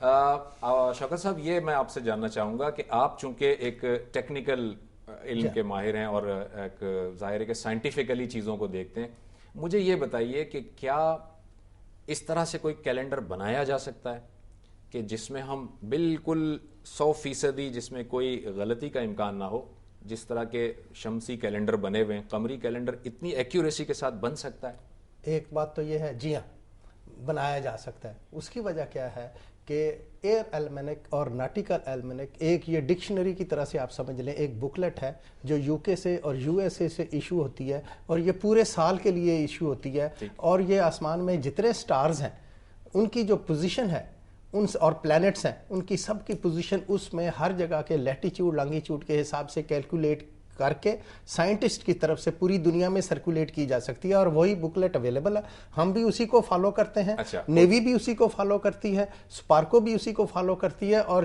شوکت صاحب، یہ میں آپ سے جاننا چاہوں گا کہ آپ چونکہ ایک ٹیکنیکل علم کے ماہر ہیں اور ایک ظاہر ہے کہ سائنٹیفکلی چیزوں کو دیکھتے ہیں، مجھے یہ بتائیے کہ کیا اس طرح سے کوئی کیلنڈر بنایا جا سکتا ہے کہ جس میں ہم بالکل 100% جس میں کوئی غلطی کا امکان نہ ہو، جس طرح کے شمسی کیلنڈر بنے ہوئے ہیں، قمری کیلنڈر اتنی ایکیوریسی کے ساتھ بن سکتا ہے؟ ایک بات تو یہ ہے، جی ہاں بنایا جا سکتا ہے۔ اس کی وجہ کیا ہے کہ ایئر ایلمینک اور ناٹیکل ایلمینک ایک یہ ڈکشنری کی طرح سے آپ سمجھ لیں، ایک بکلٹ ہے جو یو کے سے اور یو ایس اے سے ایشو ہوتی ہے، اور یہ پورے سال کے لیے ایشو ہوتی ہے، اور یہ آسمان میں جتنے سٹارز ہیں ان کی جو پوزیشن ہے ان اور پلانٹس ہیں ان کی سب کی پوزیشن اس میں ہر جگہ کے لیٹیچیوڈ لانگیچیوڈ کے حساب سے کیلکولیٹ کر کے سائنٹسٹ کی طرف سے پوری دنیا میں سرکولیٹ کی جا سکتی ہے، اور وہی بکلیٹ اویلیبل ہے۔ ہم بھی اسی کو فالو کرتے ہیں، نیوی بھی اسی کو فالو کرتی ہے، سپارکو بھی اسی کو فالو کرتی ہے، اور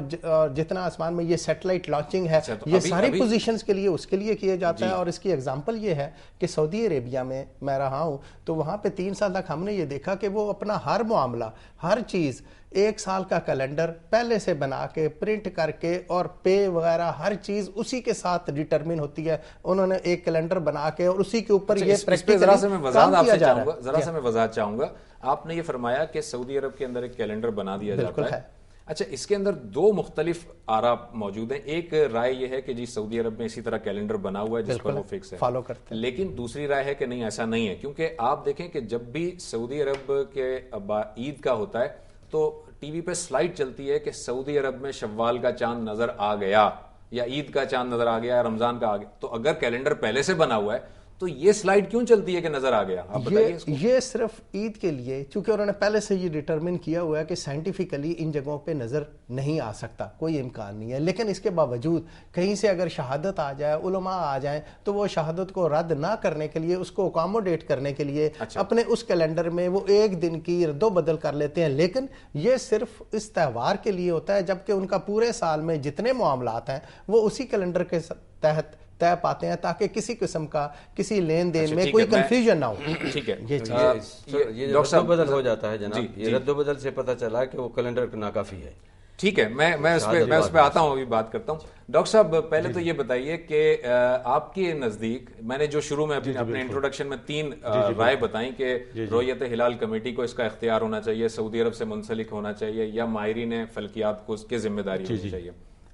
جتنا آسمان میں یہ سیٹلائٹ لانچنگ ہے یہ ساری پوزیشنز کے لیے اس کے لیے کیا جاتا ہے۔ اور اس کی ایگزامپل یہ ہے کہ سعودی عربیہ میں میں رہا ہوں تو وہاں پہ 3 سال تک ہم نے یہ دیکھا کہ وہ اپنا ہر معاملہ، ہر چیز، 1 سال کا کیلنڈر پہلے سے بنا کے پرنٹ کر کے اور پے وغیرہ ہر چیز اسی کے ساتھ ڈیٹرمن ہوتی ہے۔ انہوں نے ایک کیلنڈر بنا کے اور اسی کے اوپر یہ پریکٹیکلی ذرا سے میں وضاحت چاہوں گا۔ آپ نے یہ فرمایا کہ سعودی عرب کے اندر ایک کیلنڈر بنا دیا جاتا ہے۔ اچھا، اس کے اندر 2 مختلف آراء موجود ہیں۔ ایک رائے یہ ہے کہ جی سعودی عرب میں اسی طرح کیلنڈر بنا ہوا ہے جس پر وہ فکس ہے، فالو کرتے ہیں، لیکن دوسری رائے ہے کہ نہیں ایسا نہیں ہے، کیونکہ آپ دیکھیں کہ جب بھی سعودی عرب کے عید کا ہوتا ہے تو ٹی وی پہ سلائیڈ چلتی ہے کہ سعودی عرب میں شوال کا چاند نظر آ گیا، یا عید کا چاند نظر آ گیا، یا رمضان کا آ گیا۔ تو اگر کیلنڈر پہلے سے بنا ہوا ہے تو یہ سلائیڈ کیوں چلتی ہے کہ نظر آ گیا؟ آپ بتائیے اس کو۔ یہ صرف عید کے لیے، چونکہ انہوں نے پہلے سے یہ ڈیٹرمن کیا ہوا ہے کہ سائنٹیفکلی ان جگہوں پہ نظر نہیں آ سکتا، کوئی امکان نہیں ہے، لیکن اس کے باوجود کہیں سے اگر شہادت آ جائے، علماء آ جائیں، تو وہ شہادت کو رد نہ کرنے کے لیے، اس کو اکاموڈیٹ کرنے کے لیے اپنے اس کیلنڈر میں وہ 1 دن کی رد و بدل کر لیتے ہیں۔ لیکن یہ صرف اس تہوار کے لیے ہوتا ہے، جبکہ ان کا پورے سال میں جتنے معاملات ہیں وہ اسی کیلنڈر کے تحت طے پاتے ہیں، تاکہ کسی قسم کا کسی لین دین میں کوئی کنفیوژن نہ ہو۔ ٹھیک ہے، یہ رد و بدل ہو جاتا ہے جناب، یہ رد و بدل سے پتہ چلا کہ وہ کیلنڈر ناکافی ہے۔ ٹھیک ہے، میں اس پہ آتا ہوں، ابھی بات کرتا ہوں۔ ڈاکٹر صاحب پہلے تو یہ بتائیے کہ آپ کے نزدیک، میں نے جو شروع میں اپنے انٹروڈکشن میں 3 رائے بتائیں کہ رؤیت ہلال کمیٹی کو اس کا اختیار ہونا چاہیے، سعودی عرب سے منسلک ہونا چاہیے، یا ماہرین فلکیات کو اس کی ذمہ داری ہونی چاہیے،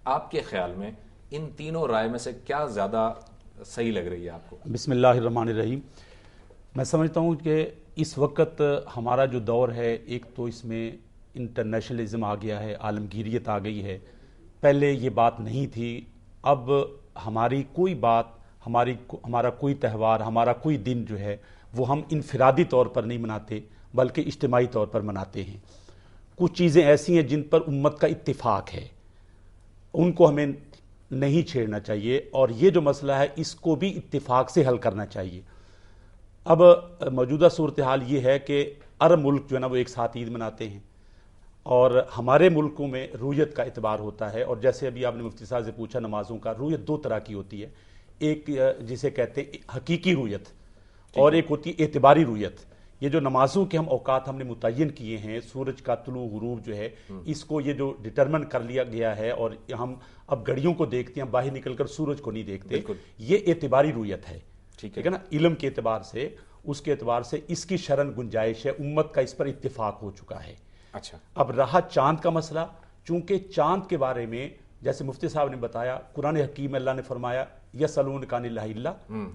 آپ کے خیال میں ان تینوں رائے میں سے کیا زیادہ صحیح لگ رہی ہے آپ کو؟ بسم اللہ الرحمن الرحیم۔ میں سمجھتا ہوں کہ اس وقت ہمارا جو دور ہے، ایک تو اس میں انٹرنیشنلزم آ گیا ہے، عالمگیریت آ گئی ہے، پہلے یہ بات نہیں تھی۔ اب ہماری کوئی بات، ہمارا کوئی تہوار، ہمارا کوئی دن جو ہے وہ ہم انفرادی طور پر نہیں مناتے بلکہ اجتماعی طور پر مناتے ہیں۔ کچھ چیزیں ایسی ہیں جن پر امت کا اتفاق ہے، ان کو ہمیں نہیں چھیڑنا چاہیے، اور یہ جو مسئلہ ہے اس کو بھی اتفاق سے حل کرنا چاہیے۔ اب موجودہ صورتحال یہ ہے کہ عرب ملک جو ہے نا وہ ایک ساتھ عید مناتے ہیں، اور ہمارے ملکوں میں رویت کا اعتبار ہوتا ہے، اور جیسے ابھی آپ نے مفتی صاحب سے پوچھا، نمازوں کا رویت 2 طرح کی ہوتی ہے، ایک جسے کہتے ہیں حقیقی رویت، اور ایک ہوتی ہے اعتباری رویت۔ یہ جو نمازوں کے ہم اوقات ہم نے متعین کیے ہیں، سورج کا طلوع غروب جو ہے اس کو یہ جو ڈٹرمن کر لیا گیا ہے، اور ہم اب گھڑیوں کو دیکھتے ہیں، باہر نکل کر سورج کو نہیں دیکھتے، یہ اعتباری رویت ہے، ٹھیک ہے نا، علم کے اعتبار سے، اس کے اعتبار سے اس کی شرعاً گنجائش ہے، امت کا اس پر اتفاق ہو چکا ہے۔ اچھا، اب رہا چاند کا مسئلہ، چونکہ چاند کے بارے میں جیسے مفتی صاحب نے بتایا، قرآن حکیم اللہ نے فرمایا یسألونک عن الاہلہ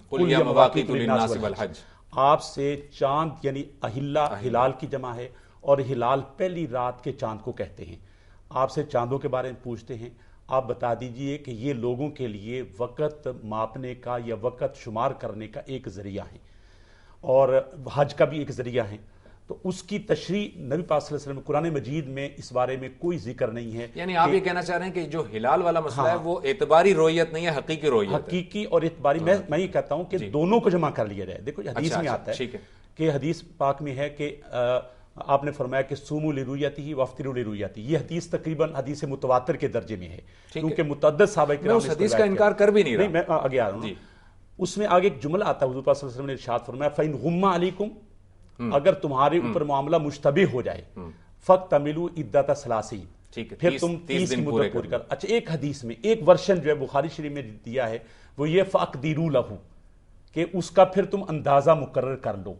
قل ہی مواقیت للناس والحج، آپ سے چاند یعنی اہلہ ہلال کی جمع ہے، اور ہلال پہلی رات کے چاند کو کہتے ہیں۔ آپ سے چاندوں کے بارے میں پوچھتے ہیں، آپ بتا دیجئے کہ یہ لوگوں کے لیے وقت ماپنے کا یا وقت شمار کرنے کا ایک ذریعہ ہے، اور حج کا بھی ایک ذریعہ ہے۔ تو اس کی تشریح نبی پاک صلی اللہ علیہ وسلم قرآن مجید میں اس بارے میں کوئی ذکر نہیں ہے۔ یعنی آپ یہ کہنا چاہ رہے ہیں کہ جو ہلال والا مسئلہ ہے وہ اعتباری رویت نہیں ہے، حقیقی رویت ہے۔ حقیقی اور اعتباری، میں یہ کہتا ہوں کہ دونوں کو جمع کر لیا جائے۔ دیکھو حدیث میں آتا ہے کہ حدیث پاک میں ہے کہ آپ نے فرمایا کہ صوموا لرؤیتہ وافطروا لرؤیتہ، یہ حدیث تقریباً حدیث متواتر کے درجے میں ہے، کیونکہ متعدد صحابہ کرام میں اس حدیث کا انکار کر بھی نہیں رہا، میں آگے آ رہا ہوں۔ اس میں آگے ایک جملہ آتا ہے، حضور پاک صلی اللہ علیہ وسلم نے ارشاد فرمایا فَإِنْ غُمَّ عَلَيْكُمْ، اگر تمہارے اوپر معاملہ مشتبہ ہو جائے، فَاقْتَمِلُوا عِدَّةَ ثَلَاثِينَ، ٹھیک ہے، پھر تم 30 کی مدت پوری کر. اچھا ایک حدیث میں ایک ورشن جو ہے بخاری شریف میں دیا ہے وہ یہ فَأَقْدِرُوا لَهُ کہ اس کا پھر تم اندازہ مقرر کر لو.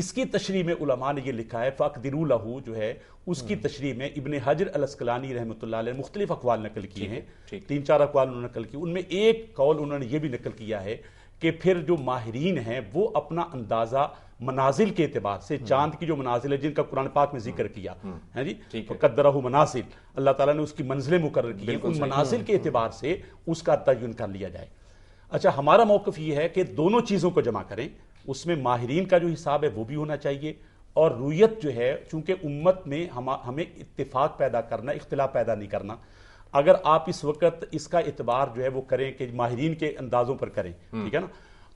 اس کی تشریح میں علماء نے یہ لکھا ہے فَأَقْدِرُوا لَهُ جو ہے اس کی تشریح میں ابن حجر الاسقلانی رحمۃ اللہ علیہ مختلف اقوال نقل کیے ہیں, 3-4 اقوال انہوں نے نقل کی. ان میں ایک قول انہوں نے یہ بھی نقل کیا ہے کہ پھر جو ماہرین ہیں وہ اپنا اندازہ منازل کے اعتبار سے, چاند کی جو منازل ہے جن کا قرآن پاک میں ذکر کیا ہے جی, فَقَدَّرَهُ منازل, اللہ تعالیٰ نے اس کی منزلیں مقرر کی ہیں, ان منازل کے اعتبار سے اس کا تعین کر لیا جائے. اچھا ہمارا موقف یہ ہے کہ دونوں چیزوں کو جمع کریں, اس میں ماہرین کا جو حساب ہے وہ بھی ہونا چاہیے, اور رویت جو ہے چونکہ امت میں ہمیں اتفاق پیدا کرنا, اختلاف پیدا نہیں کرنا. اگر آپ اس وقت اس کا اعتبار جو ہے وہ کریں کہ ماہرین کے اندازوں پر کریں, ٹھیک ہے نا,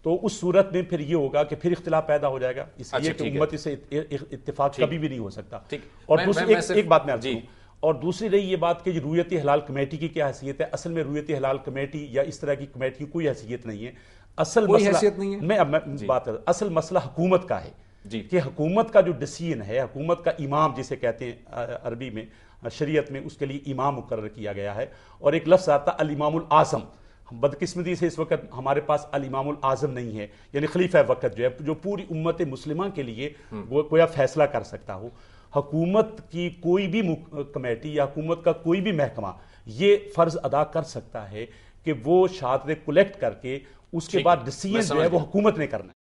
تو اس صورت میں پھر یہ ہوگا کہ پھر اختلاف پیدا ہو جائے گا, اس لیے کہ امت سے اتفاق کبھی بھی نہیں ہو سکتا. اور دوسری ایک بات میں عرض کروں, اور دوسری رہی یہ بات کہ رویت ہلال کمیٹی کی کیا حیثیت ہے. اصل میں رویت ہلال کمیٹی یا اس طرح کی کمیٹی کی کوئی حیثیت نہیں ہے. اصل مسئلہ میں بات کر, اصل مسئلہ حکومت کا ہے کہ حکومت کا جو ڈیسیژن ہے, حکومت کا امام جسے کہتے ہیں عربی میں, شریعت میں اس کے لیے امام مقرر کیا گیا ہے, اور ایک لفظ آتا الامام الاعظم. بدقسمتی سے اس وقت ہمارے پاس الامام الاعظم نہیں ہے, یعنی خلیفہ وقت جو ہے جو پوری امت مسلمہ کے لیے کوئی فیصلہ کر سکتا ہو. حکومت کی کوئی بھی کمیٹی یا حکومت کا کوئی بھی محکمہ یہ فرض ادا کر سکتا ہے کہ وہ شہادتیں کلیکٹ کر کے اس کے بعد ڈیسیژن جو ہے وہ حکومت نے کرنا ہے.